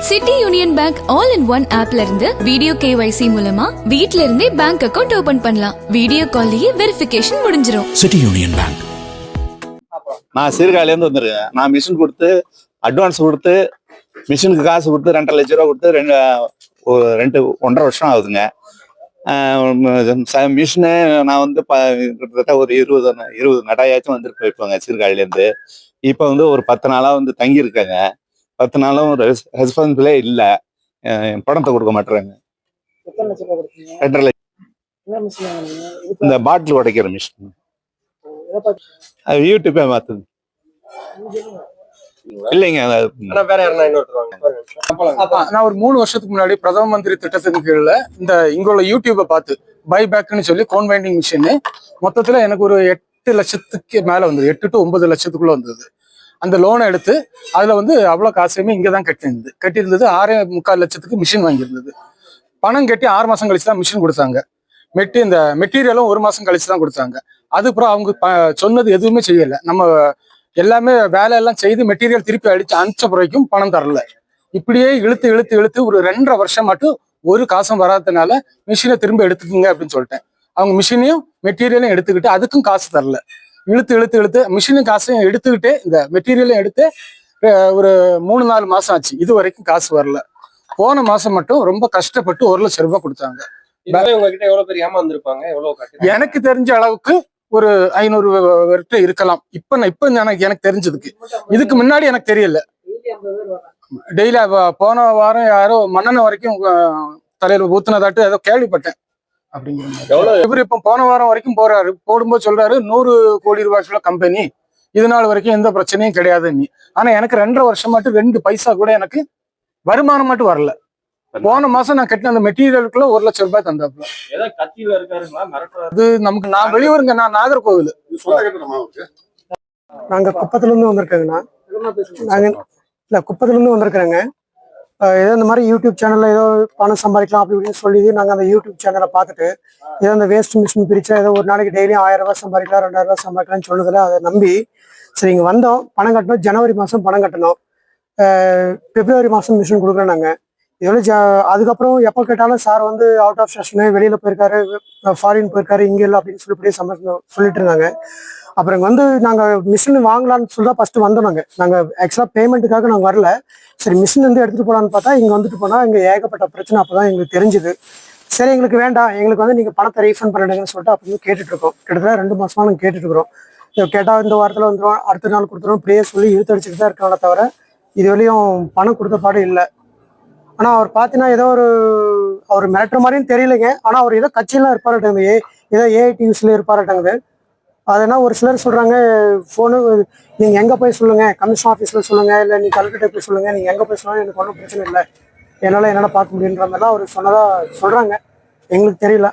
City union bank all in one ஆப்ல இருந்து video KYC மூலமா வீட்ல இருந்தே பேங்க் அக்கவுண்ட் ஓபன் பண்ணலாம். வீடியோ கால்லயே வெரிஃபிகேஷன் முடிஞ்சிரும். City union bank. நான் சீர்காழில இருந்து வந்திருக்கேன். நான் மிஷின் கொடுத்து அட்வான்ஸ் கொடுத்து மிஷினுக்கு காசு கொடுத்து 2.5 லட்ச ரூபா கொடுத்து 1.5 வருஷம் ஆகுதுங்க. மிஷினு நான் வந்து கிட்டத்தட்ட ஒரு 20 நடையாச்சும் வந்துட்டு போயிருப்பாங்க சீர்காழிலேருந்து. இப்போ வந்து ஒரு 10 நாளா வந்து தங்கியிருக்காங்க. 10 நாளும் ரெஸ்பான்சிபிளே இல்லை. பணத்தை கொடுக்க மாட்டேறாங்க. 2.5 லட்சம். இந்த பாட்டில் உடைக்கிற மிஷின் அது யூடியூப்பே மாத்துது இல்லைங்க. நான் ஒரு 3 வருஷத்துக்கு முன்னாடி பிரதம மந்திரி திட்டத்தின் கீழ இந்த இங்குள்ள யூடியூபை பார்த்து பை பேக்னு சொல்லி கோன் வைண்டிங் மிஷின் மொத்தத்துல எனக்கு ஒரு 8 லட்சத்துக்கு மேல வந்தது. 8 to 9 லட்சத்துக்குள்ள வந்தது. அந்த லோனை எடுத்து அதுல வந்து அவ்வளவு காசுமே இங்கதான் கட்டியிருந்தது. 6.25 லட்சத்துக்கு மிஷின் வாங்கியிருந்தது. பணம் கட்டி 6 மாசம் கழிச்சு தான் மிஷின் கொடுத்தாங்க. இந்த மெட்டீரியலும் 1 மாசம் கழிச்சு தான் கொடுத்தாங்க. அதுக்கப்புறம் அவங்க சொன்னது எதுவுமே செய்யல. நம்ம எல்லாமே வேலையெல்லாம் செய்து மெட்டீரியல் திருப்பி அனுப்பிச்ச பிறகும் பணம் தரல. இப்படியே இழுத்து ஒரு 2.5 வருஷம் மட்டும் ஒரு காசும் வராதனால மிஷினை திரும்ப எடுத்துக்குங்க அப்படின்னு சொல்லிட்டேன். அவங்க மிஷினையும் மெட்டீரியலையும் எடுத்துக்கிட்டு அதுக்கும் காசு தரல. இழுத்து மிஷினும் காசையும் எடுத்துக்கிட்டு இந்த மெட்டீரியலையும் எடுத்து ஒரு 3-4 மாசம் ஆச்சு. இது வரைக்கும் காசு வரல. போன மாசம் மட்டும் ரொம்ப கஷ்டப்பட்டு 1 லட்சம் ரூபாய் கொடுத்தாங்க. எனக்கு தெரிஞ்ச அளவுக்கு ஒரு 500 பேர்கிட்ட இருக்கலாம். இப்ப எனக்கு தெரிஞ்சதுக்கு. இதுக்கு முன்னாடி எனக்கு தெரியல. டெய்லி போன வாரம் யாரோ மன்னன வரைக்கும் தலையில ஊத்துனதாட்டு ஏதோ கேள்விப்பட்டேன். இவர் இப்ப போன வாரம் வரைக்கும் போறாரு. போடும்போது சொல்றாரு 100 கோடி ரூபாய்க்குள்ள கம்பெனி, இது நாள் வரைக்கும் எந்த பிரச்சனையும் கிடையாதுன்னு. ஆனா எனக்கு 2.5 வருஷம் மட்டும் 2 பைசா கூட எனக்கு வருமானம் மட்டும் வரல. போன மாசம் நான் கட்டின அந்த மெட்டீரியலுக்குள்ள 1 லட்சம் ரூபாய் தந்தாப்புல. அது நமக்கு நான் வெளியூருங்க. நான் நாகர்கோவில். நாங்க குப்பத்துல இருந்து வந்திருக்கேங்கண்ணா. நாங்க இல்ல குப்பத்துல இருந்து வந்திருக்கிறேங்க. ஏதோ இந்த மாதிரி யூடியூப் சேனல்ல ஏதோ பணம் சம்பாதிக்கலாம் அப்படி இப்படின்னு சொல்லி நாங்க அந்த யூடியூப் சேனலை பார்த்துட்டு ஏதோ அந்த வேஸ்ட் மிஷின் பிரிச்சா ஏதோ ஒரு நாளைக்கு டெய்லி 1000 ரூபாய் சம்பாதிக்கலாம் 2000 ரூபாய் சம்பாதிக்கலாம்னு சொல்லுதில்ல. அதை நம்பி சரி இங்க வந்தோம். பணம் கட்டணும். ஜனவரி மாசம் பணம் கட்டணும். பிப்ரவரி மாசம் மிஷின் கொடுக்குறோம் நாங்க. எவ்வளோ அதுக்கப்புறம் எப்போ கேட்டாலும் சார் வந்து அவுட் ஆஃப் ஸ்டேஷனு, வெளியில போயிருக்காரு, ஃபாரின் போயிருக்காரு, இங்கே இல்லை அப்படின்னு சொல்லி சொல்லிட்டு இருந்தாங்க. அப்புறம் இங்கே வந்து நாங்கள் மிஷின் வாங்கலாம்னு சொல்லி தான் ஃபர்ஸ்ட் வந்தோம். நாங்கள் ஆக்சுவலாக பேமெண்ட்டுக்காக நாங்கள் வரல. சரி மிஷின் வந்து எடுத்துகிட்டு போகலான்னு பார்த்தா இங்கே வந்துட்டு போனால் இங்கே ஏகப்பட்ட பிரச்சனை அப்போ தான் எங்களுக்கு தெரிஞ்சுது. சரி எங்களுக்கு வேண்டாம், எங்களுக்கு வந்து நீங்கள் பணத்தை ரீஃபண்ட் பண்ணிடுங்கன்னு சொல்லிட்டு அப்போ வந்து கேட்டுட்ருக்கோம். கிட்டத்தட்ட 2 மாசமா நாங்கள் கேட்டுட்ருக்குறோம். கேட்டால் இந்த வாரத்தில் வந்துடும், அடுத்த நாள் கொடுத்துருவோம், இப்படியே சொல்லி இழுத்தடிச்சுட்டு தான் இருக்காங்களே தவிர இது வரையும் பணம் கொடுத்த பாடு இல்லை. ஆனால் அவர் பார்த்தீங்கன்னா ஏதோ அவர் மிரட்டுற மாதிரியும் தெரியலைங்க. ஆனால் அவர் ஏதோ கட்சியெல்லாம் இருப்பார்ட்டாங்க, ஏதோ AITUSல இருப்பார்ட்டாங்குது. அதனா ஒரு சிலர் சொல்கிறாங்க ஃபோனு நீங்கள் எங்கே போய் சொல்லுங்கள், கமிஷன் ஆஃபீஸில் சொல்லுங்கள், இல்லை நீ கலெக்டர்கிட்ட போய் சொல்லுங்கள், நீங்கள் எங்கே போய் சொன்னாலும் எனக்கு ஒன்றும் பிரச்சனை இல்லை, என்னால் பார்க்க முடியுன்ற மாதிரிலாம் அவர் சொன்னதாக சொல்கிறாங்க. எங்களுக்கு தெரியல.